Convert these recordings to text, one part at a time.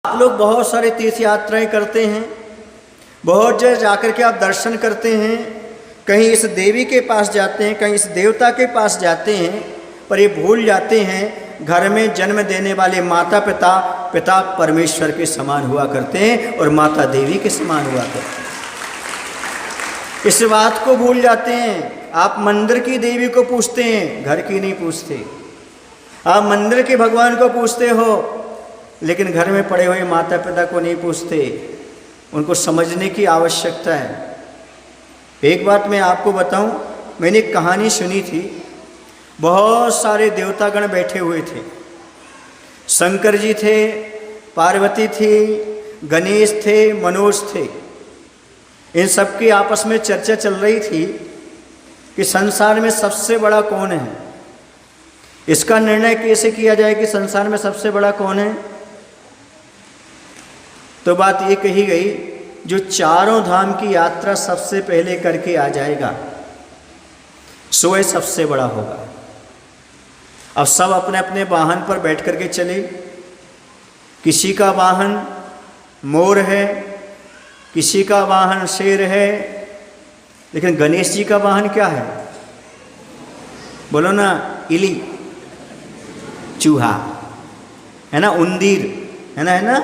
आप लोग बहुत सारे तीर्थ यात्राएं करते हैं, बहुत जगह जाकर के आप दर्शन करते हैं, कहीं इस देवी के पास जाते हैं, कहीं इस देवता के पास जाते हैं, पर ये भूल जाते हैं घर में जन्म देने वाले माता पिता परमेश्वर के समान हुआ करते हैं और माता देवी के समान हुआ करते हैं। इस बात को भूल जाते हैं। आप मंदिर की देवी को पूछते हैं, घर की नहीं पूछते। आप मंदिर के भगवान को पूछते हो, लेकिन घर में पड़े हुए माता पिता को नहीं पूछते। उनको समझने की आवश्यकता है। एक बात मैं आपको बताऊं, मैंने एक कहानी सुनी थी। बहुत सारे देवतागण बैठे हुए थे। शंकर जी थे, पार्वती थी, गणेश थे, मनोज थे। इन सब की आपस में चर्चा चल रही थी कि संसार में सबसे बड़ा कौन है। इसका निर्णय कैसे किया जाए कि संसार में सबसे बड़ा कौन है। तो बात ये कही गई, जो चारों धाम की यात्रा सबसे पहले करके आ जाएगा सो वह सबसे बड़ा होगा। अब सब अपने अपने वाहन पर बैठ करके चले। किसी का वाहन मोर है, किसी का वाहन शेर है, लेकिन गणेश जी का वाहन क्या है? बोलो ना, इली, चूहा है ना, उंदीर है ना।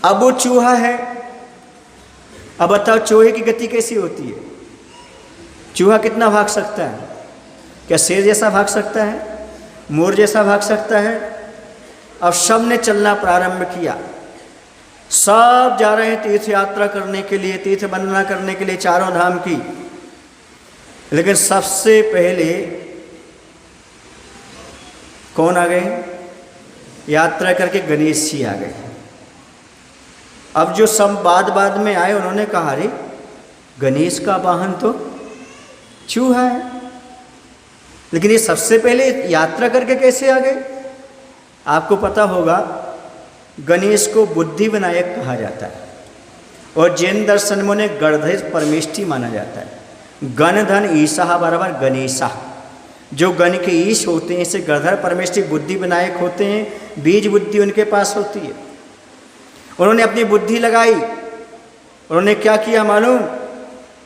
अब वो चूहा है। अब बताओ चूहे की गति कैसी होती है? चूहा कितना भाग सकता है? क्या शेर जैसा भाग सकता है? मोर जैसा भाग सकता है? अब सब ने चलना प्रारंभ किया। सब जा रहे हैं तीर्थ यात्रा करने के लिए, तीर्थ वंदना करने के लिए चारों धाम की। लेकिन सबसे पहले कौन आ गए? यात्रा करके गणेश जी आ गए। अब जो सब बाद में आए, उन्होंने कहा, अरे गणेश का वाहन तो चूहा है, लेकिन ये सबसे पहले यात्रा करके कैसे आ गए? आपको पता होगा, गणेश को बुद्धि विनायक कहा जाता है और जैन दर्शन में उन्हें गणधर परमेष्ठी माना जाता है। गण धन ईसा बराबर गणेशा। जो गण के ईश होते हैं, इसे गणधर परमेष्ठी बुद्धि विनायक होते हैं। बीज बुद्धि उनके पास होती है। उन्होंने अपनी बुद्धि लगाई। उन्होंने क्या किया मालूम?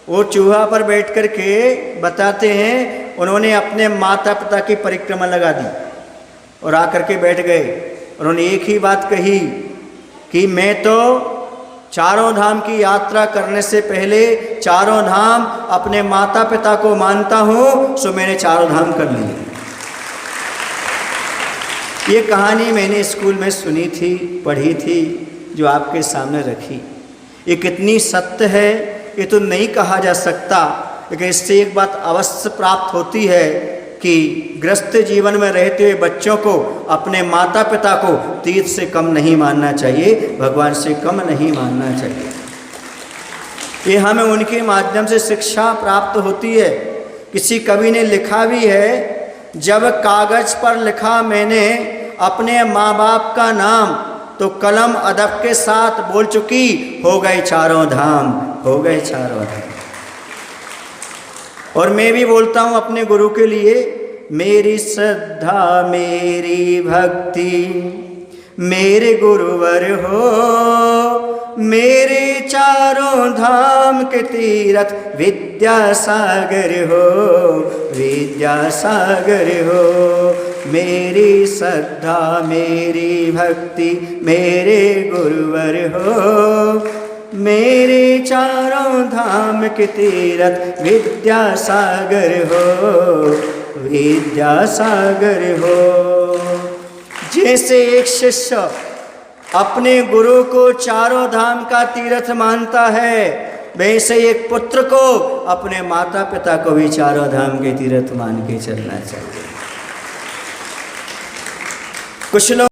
वो चूहा पर बैठ कर के बताते हैं, उन्होंने अपने माता पिता की परिक्रमा लगा दी और आकर के बैठ गए। उन्होंने एक ही बात कही कि मैं तो चारों धाम की यात्रा करने से पहले चारों धाम अपने माता पिता को मानता हूँ, सो मैंने चारों धाम कर लिए। ये कहानी मैंने स्कूल में सुनी थी, पढ़ी थी, जो आपके सामने रखी। ये कितनी सत्य है ये तो नहीं कहा जा सकता, लेकिन इससे एक बात अवश्य प्राप्त होती है कि ग्रस्त जीवन में रहते हुए बच्चों को अपने माता पिता को तीर्थ से कम नहीं मानना चाहिए, भगवान से कम नहीं मानना चाहिए। ये हमें उनके माध्यम से शिक्षा प्राप्त होती है। किसी कवि ने लिखा भी है, जब कागज पर लिखा मैंने अपने माँ बाप का नाम, तो कलम अदब के साथ बोल चुकी, हो गए चारों धाम, हो गए चारों धाम। और मैं भी बोलता हूँ अपने गुरु के लिए, मेरी श्रद्धा मेरी भक्ति मेरे गुरुवर हो, मेरे चारों धाम के तीर्थ विद्यासागर हो, विद्यासागर हो। मेरी श्रद्धा मेरी भक्ति मेरे गुरुवर हो, मेरे चारों धाम के तीर्थ विद्यासागर हो, विद्यासागर हो। जैसे एक शिष्य अपने गुरु को चारों धाम का तीर्थ मानता है, वैसे एक पुत्र को अपने माता पिता को भी चारों धाम के तीर्थ मान के चलना चाहिए। कुछ लोग